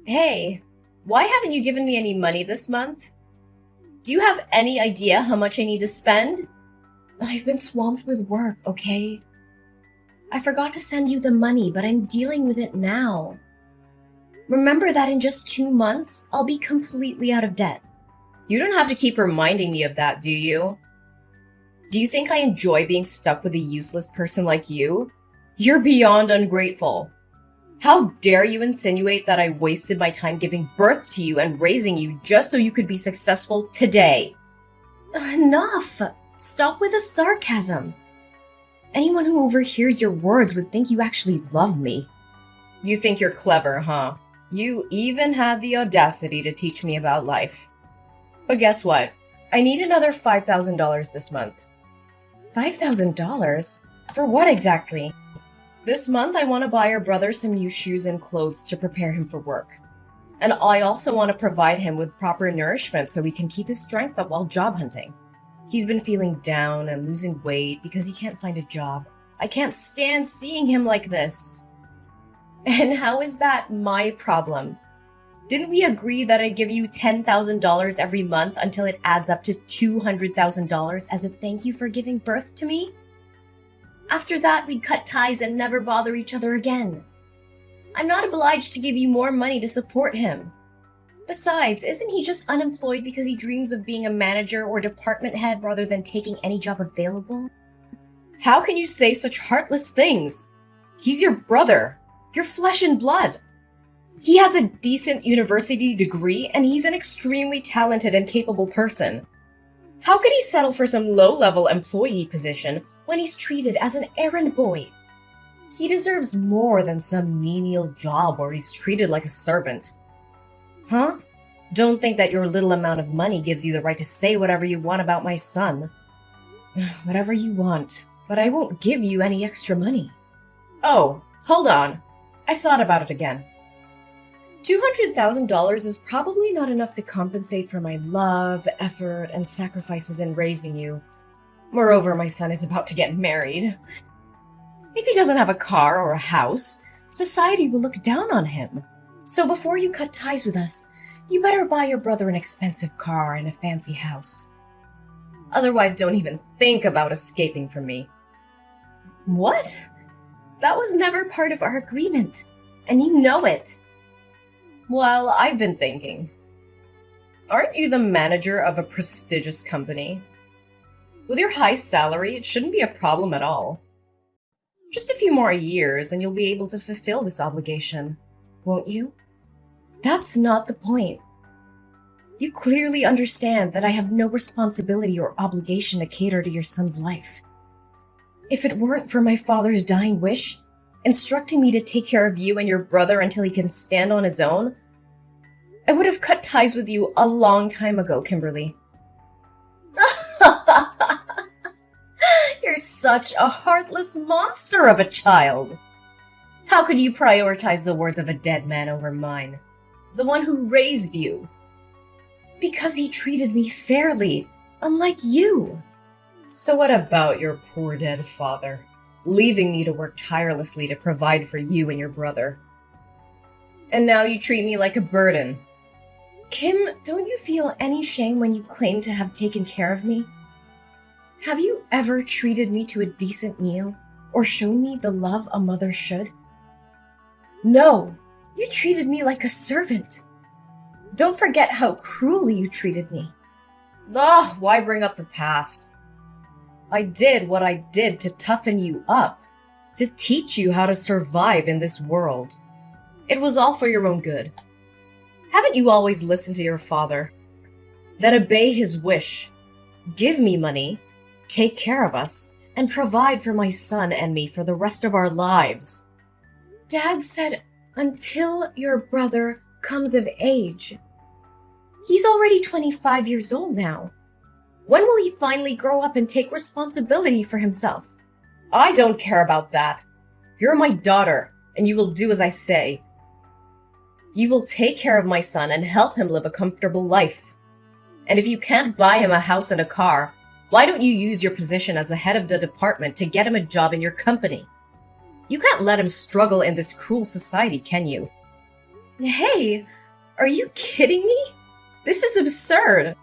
Hey, why haven't you given me any money this month? Do you have any idea how much I need to spend? I've been swamped with work, okay? I forgot to send you the money, but I'm dealing with it now. Remember that in just 2 months, I'll be completely out of debt. You don't have to keep reminding me of that, do you? Do you think I enjoy being stuck with a useless person like you? You're beyond ungrateful. How dare you insinuate that I wasted my time giving birth to you and raising you just so you could be successful today? Enough! Stop with the sarcasm. Anyone who overhears your words would think you actually love me. You think you're clever, huh? You even had the audacity to teach me about life. But guess what? I need another $5,000 this month. $5,000? For what exactly? This month, I want to buy your brother some new shoes and clothes to prepare him for work. And I also want to provide him with proper nourishment so he can keep his strength up while job hunting. He's been feeling down and losing weight because he can't find a job. I can't stand seeing him like this. And how is that my problem? Didn't we agree that I'd give you $10,000 every month until it adds up to $200,000 as a thank you for giving birth to me? After that, we'd cut ties and never bother each other again. I'm not obliged to give you more money to support him. Besides, isn't he just unemployed because he dreams of being a manager or department head rather than taking any job available? How can you say such heartless things? He's your brother, your flesh and blood. He has a decent university degree and he's an extremely talented and capable person. How could he settle for some low-level employee position when he's treated as an errand boy? He deserves more than some menial job where he's treated like a servant. Huh? Don't think that your little amount of money gives you the right to say whatever you want about my son. Whatever you want, but I won't give you any extra money. Oh, hold on. I've thought about it again. $200,000 is probably not enough to compensate for my love, effort, and sacrifices in raising you. Moreover, my son is about to get married. If he doesn't have a car or a house, society will look down on him. So before you cut ties with us, you better buy your brother an expensive car and a fancy house. Otherwise, don't even think about escaping from me. What? That was never part of our agreement, and you know it. Well, I've been thinking. Aren't you the manager of a prestigious company? With your high salary, it shouldn't be a problem at all. Just a few more years and you'll be able to fulfill this obligation, won't you? That's not the point. You clearly understand that I have no responsibility or obligation to cater to your son's life. If it weren't for my father's dying wish, instructing me to take care of you and your brother until he can stand on his own, I would have cut ties with you a long time ago, Kimberly. You're such a heartless monster of a child. How could you prioritize the words of a dead man over mine? The one who raised you? Because he treated me fairly, unlike you. So what about your poor dead father, leaving me to work tirelessly to provide for you and your brother? And now you treat me like a burden. Kim, don't you feel any shame when you claim to have taken care of me? Have you ever treated me to a decent meal or shown me the love a mother should? No, you treated me like a servant. Don't forget how cruelly you treated me. Ugh, why bring up the past? I did what I did to toughen you up, to teach you how to survive in this world. It was all for your own good. Haven't you always listened to your father? Then obey his wish. Give me money, take care of us, and provide for my son and me for the rest of our lives. Dad said, until your brother comes of age. He's already 25 years old now. When will he finally grow up and take responsibility for himself? I don't care about that. You're my daughter, and you will do as I say. You will take care of my son and help him live a comfortable life. And if you can't buy him a house and a car, why don't you use your position as the head of the department to get him a job in your company? You can't let him struggle in this cruel society, can you? Hey, are you kidding me? This is absurd.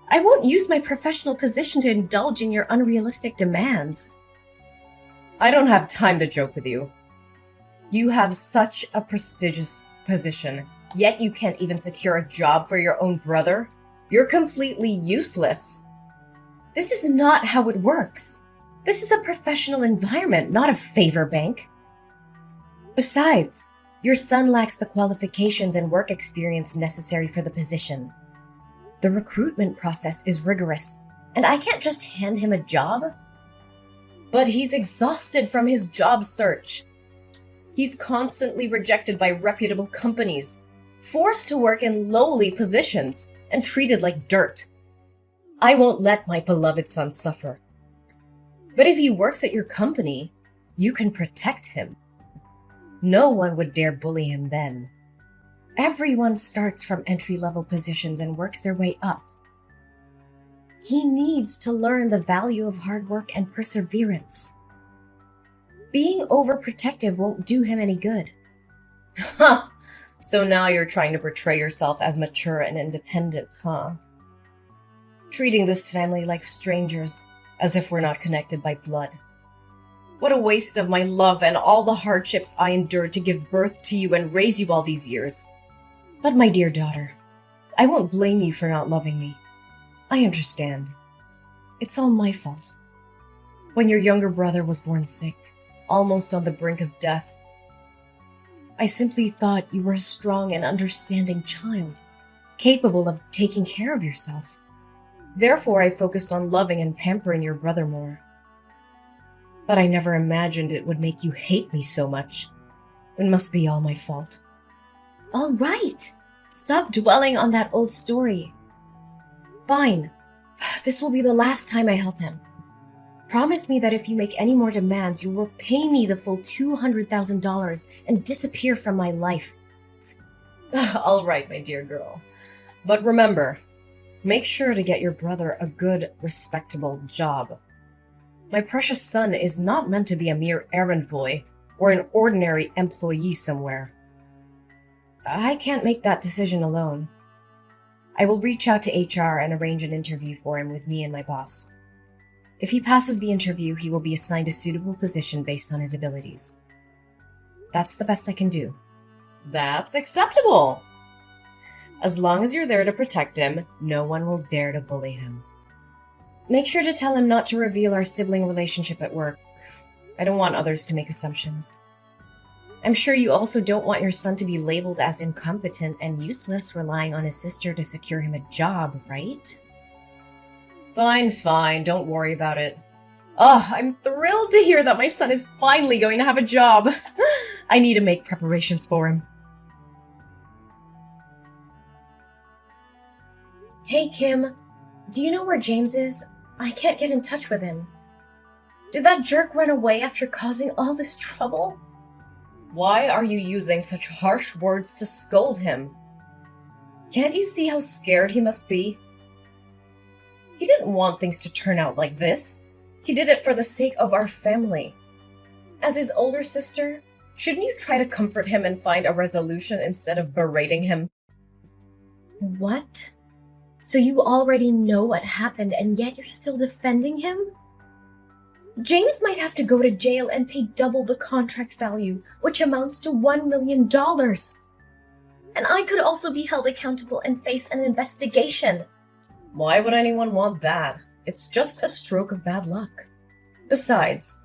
I won't use my professional position to indulge in your unrealistic demands. I don't have time to joke with you. You have such a prestigious position, yet you can't even secure a job for your own brother? You're completely useless. This is not how it works. This is a professional environment, not a favor bank. Besides, your son lacks the qualifications and work experience necessary for the position. The recruitment process is rigorous, and I can't just hand him a job. But he's exhausted from his job search. He's constantly rejected by reputable companies, forced to work in lowly positions, and treated like dirt. I won't let my beloved son suffer. But if he works at your company, you can protect him. No one would dare bully him then. Everyone starts from entry-level positions and works their way up. He needs to learn the value of hard work and perseverance. Being overprotective won't do him any good. Huh! So now you're trying to portray yourself as mature and independent, huh? Treating this family like strangers, as if we're not connected by blood. What a waste of my love and all the hardships I endured to give birth to you and raise you all these years. But my dear daughter, I won't blame you for not loving me. I understand. It's all my fault. When your younger brother was born sick, almost on the brink of death, I simply thought you were a strong and understanding child, capable of taking care of yourself. Therefore, I focused on loving and pampering your brother more. But I never imagined it would make you hate me so much. It must be all my fault. All right! Stop dwelling on that old story. Fine. This will be the last time I help him. Promise me that if you make any more demands, you will pay me the full $200,000 and disappear from my life. All right, my dear girl. But remember, make sure to get your brother a good, respectable job. My precious son is not meant to be a mere errand boy or an ordinary employee somewhere. I can't make that decision alone. I will reach out to HR and arrange an interview for him with me and my boss. If he passes the interview, he will be assigned a suitable position based on his abilities. That's the best I can do. That's acceptable! As long as you're there to protect him, no one will dare to bully him. Make sure to tell him not to reveal our sibling relationship at work. I don't want others to make assumptions. I'm sure you also don't want your son to be labeled as incompetent and useless, relying on his sister to secure him a job, right? Fine, don't worry about it. Oh, I'm thrilled to hear that my son is finally going to have a job. I need to make preparations for him. Hey, Kim. Do you know where James is? I can't get in touch with him. Did that jerk run away after causing all this trouble? Why are you using such harsh words to scold him? Can't you see how scared he must be? He didn't want things to turn out like this. He did it for the sake of our family. As his older sister, shouldn't you try to comfort him and find a resolution instead of berating him? What? So you already know what happened and yet you're still defending him? James might have to go to jail and pay double the contract value, which amounts to $1 million. And I could also be held accountable and face an investigation. Why would anyone want that? It's just a stroke of bad luck. Besides,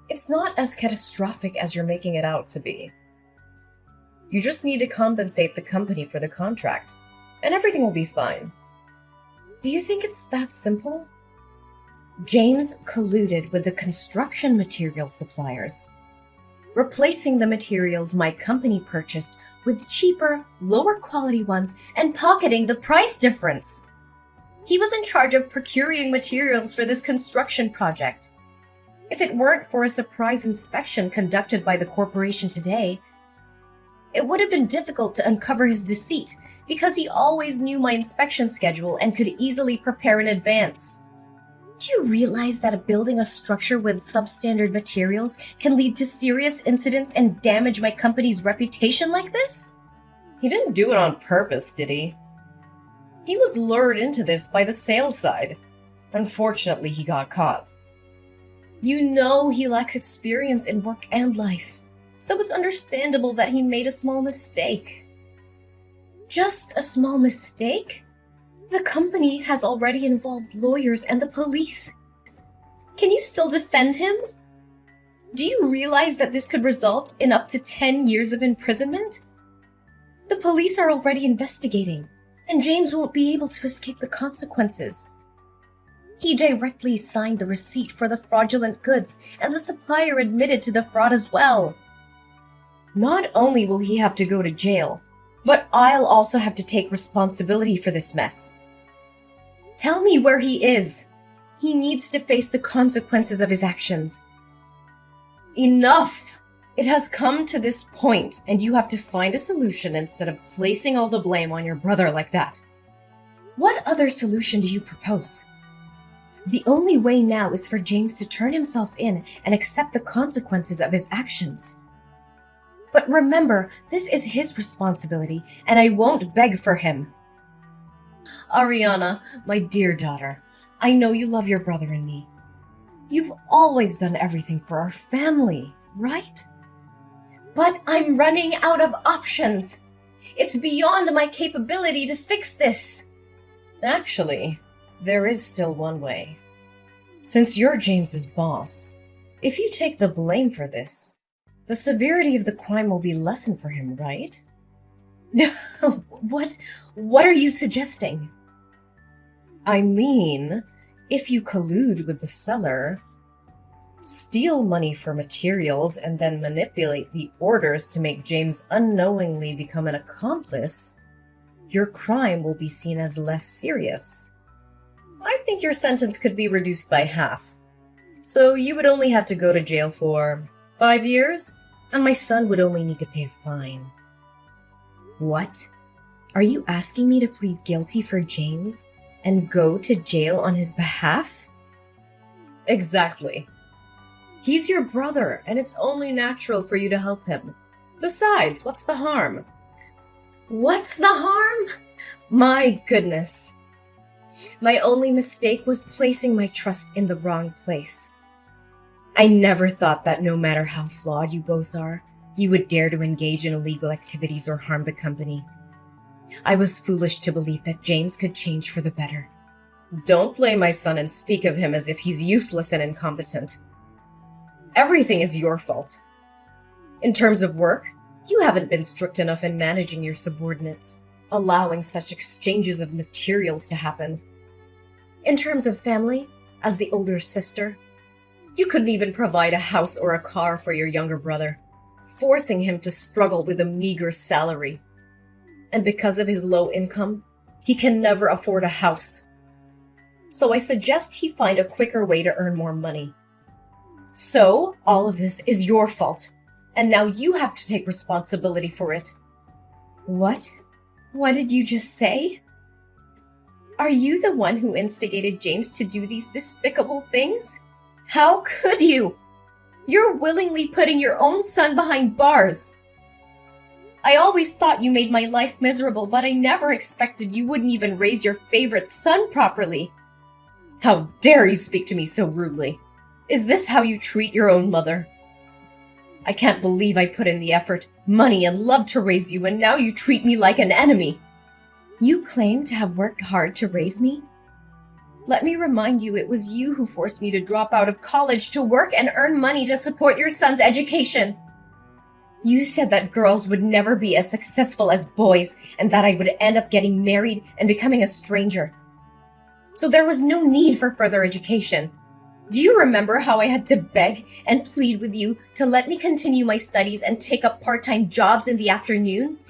it's not as catastrophic as you're making it out to be. You just need to compensate the company for the contract, and everything will be fine. Do you think it's that simple? James colluded with the construction material suppliers, replacing the materials my company purchased with cheaper, lower quality ones and pocketing the price difference. He was in charge of procuring materials for this construction project. If it weren't for a surprise inspection conducted by the corporation today, it would have been difficult to uncover his deceit because he always knew my inspection schedule and could easily prepare in advance. Do you realize that building a structure with substandard materials can lead to serious incidents and damage my company's reputation like this? He didn't do it on purpose, did he? He was lured into this by the sales side. Unfortunately, he got caught. You know he lacks experience in work and life, so it's understandable that he made a small mistake. Just a small mistake? The company has already involved lawyers and the police. Can you still defend him? Do you realize that this could result in up to 10 years of imprisonment? The police are already investigating, and James won't be able to escape the consequences. He directly signed the receipt for the fraudulent goods, and the supplier admitted to the fraud as well. Not only will he have to go to jail, but I'll also have to take responsibility for this mess. Tell me where he is. He needs to face the consequences of his actions. Enough! It has come to this point, and you have to find a solution instead of placing all the blame on your brother like that. What other solution do you propose? The only way now is for James to turn himself in and accept the consequences of his actions. But remember, this is his responsibility, and I won't beg for him. Ariana, my dear daughter, I know you love your brother and me. You've always done everything for our family, right? But I'm running out of options. It's beyond my capability to fix this. Actually, there is still one way. Since you're James's boss, if you take the blame for this, the severity of the crime will be lessened for him, right? What are you suggesting? I mean, if you collude with the seller, steal money for materials, and then manipulate the orders to make James unknowingly become an accomplice, your crime will be seen as less serious. I think your sentence could be reduced by half. So you would only have to go to jail for 5 years, and my son would only need to pay a fine. What? Are you asking me to plead guilty for James and go to jail on his behalf? Exactly. He's your brother, and it's only natural for you to help him. Besides, what's the harm? What's the harm? My goodness. My only mistake was placing my trust in the wrong place. I never thought that no matter how flawed you both are, you would dare to engage in illegal activities or harm the company. I was foolish to believe that James could change for the better. Don't blame my son and speak of him as if he's useless and incompetent. Everything is your fault. In terms of work, you haven't been strict enough in managing your subordinates, allowing such exchanges of materials to happen. In terms of family, as the older sister, you couldn't even provide a house or a car for your younger brother, forcing him to struggle with a meager salary. And because of his low income, he can never afford a house. So I suggest he find a quicker way to earn more money. So, all of this is your fault, and now you have to take responsibility for it. What? What did you just say? Are you the one who instigated James to do these despicable things? How could you? You're willingly putting your own son behind bars. I always thought you made my life miserable, but I never expected you wouldn't even raise your favorite son properly. How dare you speak to me so rudely? Is this how you treat your own mother? I can't believe I put in the effort, money, and love to raise you, and now you treat me like an enemy. You claim to have worked hard to raise me? Let me remind you, it was you who forced me to drop out of college to work and earn money to support your son's education. You said that girls would never be as successful as boys, and that I would end up getting married and becoming a stranger. So there was no need for further education. Do you remember how I had to beg and plead with you to let me continue my studies and take up part-time jobs in the afternoons?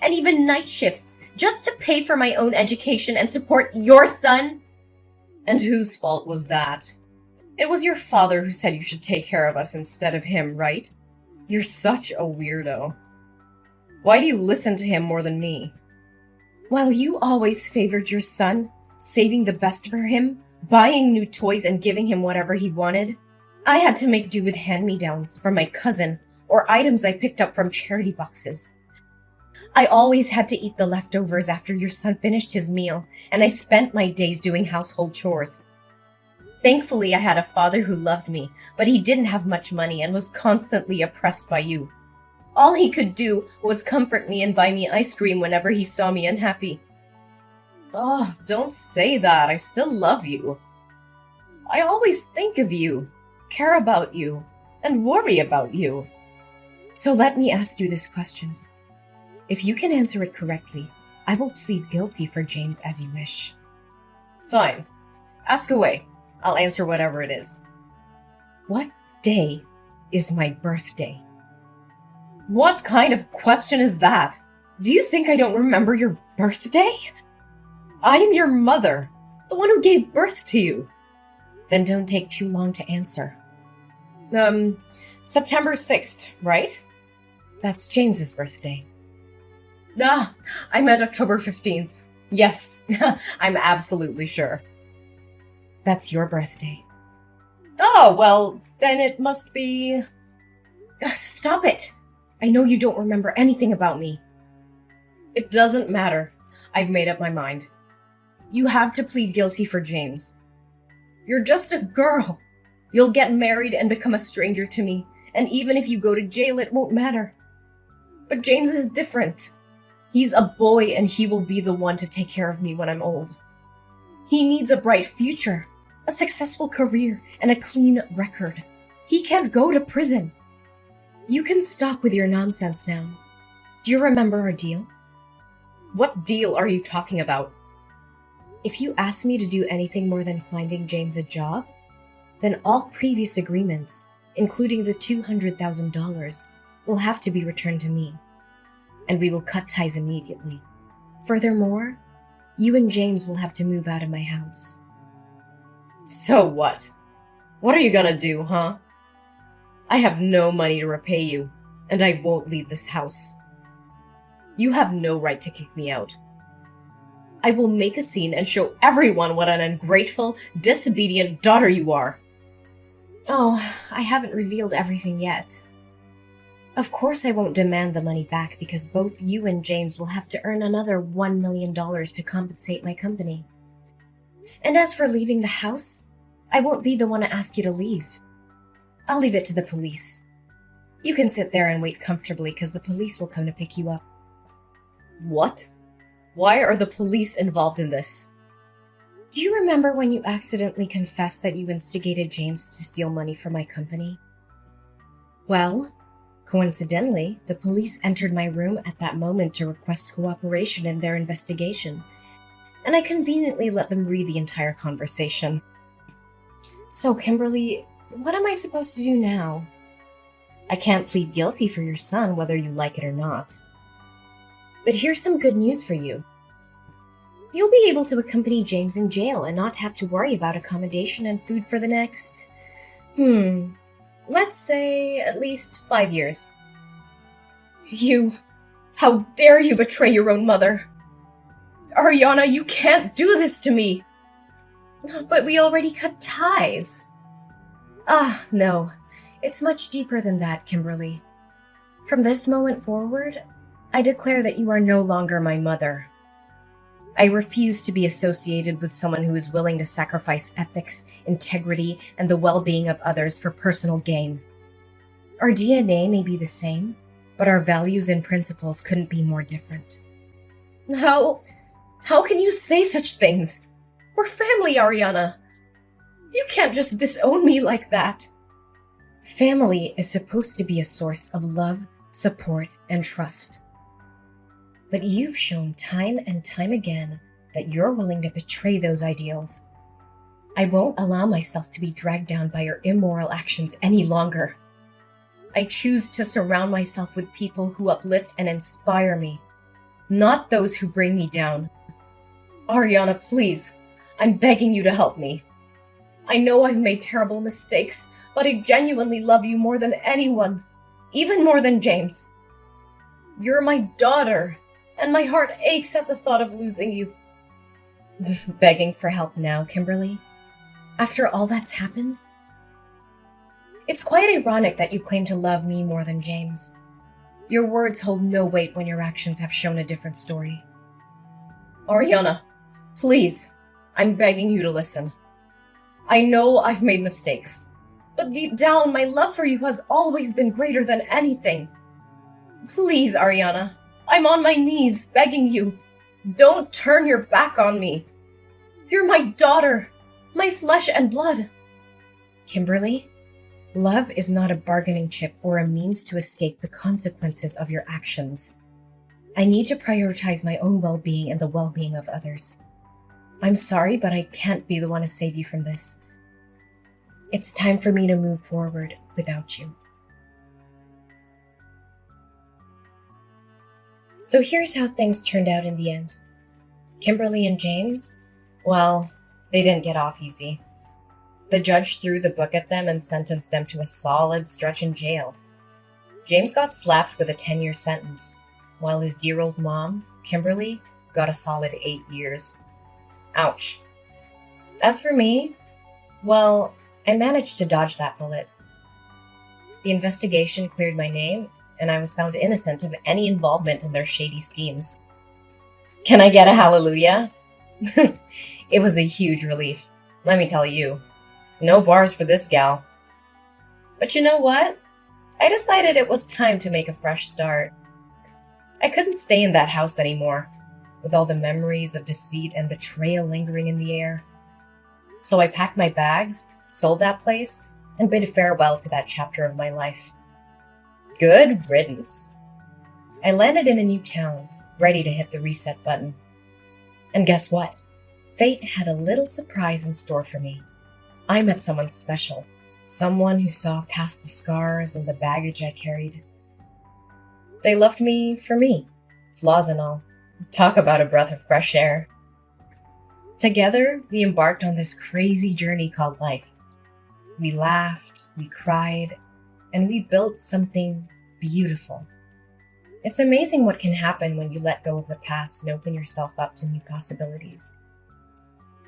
And even night shifts, just to pay for my own education and support your son? And whose fault was that? It was your father who said you should take care of us instead of him, right? You're such a weirdo. Why do you listen to him more than me? While you always favored your son, saving the best for him, buying new toys and giving him whatever he wanted, I had to make do with hand-me-downs from my cousin or items I picked up from charity boxes. I always had to eat the leftovers after your son finished his meal, and I spent my days doing household chores. Thankfully, I had a father who loved me, but he didn't have much money and was constantly oppressed by you. All he could do was comfort me and buy me ice cream whenever he saw me unhappy. Oh, don't say that. I still love you. I always think of you, care about you, and worry about you. So let me ask you this question. If you can answer it correctly, I will plead guilty for James as you wish. Fine. Ask away. I'll answer whatever it is. What day is my birthday? What kind of question is that? Do you think I don't remember your birthday? I am your mother, the one who gave birth to you. Then don't take too long to answer. September 6th, right? That's James's birthday. Ah, I meant October 15th. Yes, I'm absolutely sure. That's your birthday. Oh, well, then it must be... Stop it! I know you don't remember anything about me. It doesn't matter. I've made up my mind. You have to plead guilty for James. You're just a girl. You'll get married and become a stranger to me, and even if you go to jail, it won't matter. But James is different. He's a boy, and he will be the one to take care of me when I'm old. He needs a bright future, a successful career, and a clean record. He can't go to prison. You can stop with your nonsense now. Do you remember our deal? What deal are you talking about? If you ask me to do anything more than finding James a job, then all previous agreements, including the $200,000, will have to be returned to me, and we will cut ties immediately. Furthermore, you and James will have to move out of my house. So what? What are you gonna do, huh? I have no money to repay you, and I won't leave this house. You have no right to kick me out. I will make a scene and show everyone what an ungrateful, disobedient daughter you are. Oh, I haven't revealed everything yet. Of course I won't demand the money back because both you and James will have to earn another $1 million to compensate my company. And as for leaving the house, I won't be the one to ask you to leave. I'll leave it to the police. You can sit there and wait comfortably because the police will come to pick you up. What? Why are the police involved in this? Do you remember when you accidentally confessed that you instigated James to steal money from my company? Well, coincidentally, the police entered my room at that moment to request cooperation in their investigation, and I conveniently let them read the entire conversation. So, Kimberly, what am I supposed to do now? I can't plead guilty for your son whether you like it or not. But here's some good news for you. You'll be able to accompany James in jail and not have to worry about accommodation and food for the next, let's say at least 5 years. How dare you betray your own mother? Ariana, you can't do this to me. But we already cut ties. Ah, no. It's much deeper than that, Kimberly. From this moment forward, I declare that you are no longer my mother. I refuse to be associated with someone who is willing to sacrifice ethics, integrity, and the well-being of others for personal gain. Our DNA may be the same, but our values and principles couldn't be more different. How can you say such things? We're family, Ariana. You can't just disown me like that. Family is supposed to be a source of love, support, and trust. But you've shown time and time again that you're willing to betray those ideals. I won't allow myself to be dragged down by your immoral actions any longer. I choose to surround myself with people who uplift and inspire me, not those who bring me down. Ariana, please, I'm begging you to help me. I know I've made terrible mistakes, but I genuinely love you more than anyone, even more than James. You're my daughter, and my heart aches at the thought of losing you. Begging for help now, Kimberly? After all that's happened? It's quite ironic that you claim to love me more than James. Your words hold no weight when your actions have shown a different story. Ariana, please, I'm begging you to listen. I know I've made mistakes, but deep down, my love for you has always been greater than anything. Please, Ariana, I'm on my knees begging you. Don't turn your back on me. You're my daughter, my flesh and blood. Kimberly, love is not a bargaining chip or a means to escape the consequences of your actions. I need to prioritize my own well-being and the well-being of others. I'm sorry, but I can't be the one to save you from this. It's time for me to move forward without you. So here's how things turned out in the end. Kimberly and James, well, they didn't get off easy. The judge threw the book at them and sentenced them to a solid stretch in jail. James got slapped with a 10-year sentence, while his dear old mom, Kimberly, got a solid 8 years. Ouch. As for me, well, I managed to dodge that bullet. The investigation cleared my name, and I was found innocent of any involvement in their shady schemes. Can I get a hallelujah? It was a huge relief, let me tell you. No bars for this gal. But you know what? I decided it was time to make a fresh start. I couldn't stay in that house anymore, with all the memories of deceit and betrayal lingering in the air. So I packed my bags, sold that place, and bid farewell to that chapter of my life. Good riddance. I landed in a new town, ready to hit the reset button. And guess what? Fate had a little surprise in store for me. I met someone special, someone who saw past the scars and the baggage I carried. They loved me for me, flaws and all. Talk about a breath of fresh air. Together, we embarked on this crazy journey called life. We laughed, we cried, and we built something beautiful. It's amazing what can happen when you let go of the past and open yourself up to new possibilities.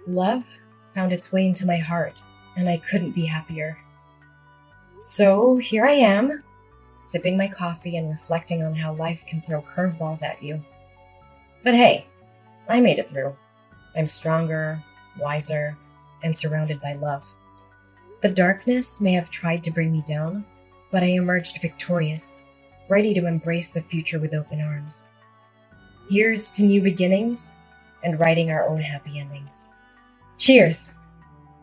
Love found its way into my heart, and I couldn't be happier. So here I am, sipping my coffee and reflecting on how life can throw curveballs at you. But hey, I made it through. I'm stronger, wiser, and surrounded by love. The darkness may have tried to bring me down, but I emerged victorious, ready to embrace the future with open arms. Here's to new beginnings and writing our own happy endings. Cheers!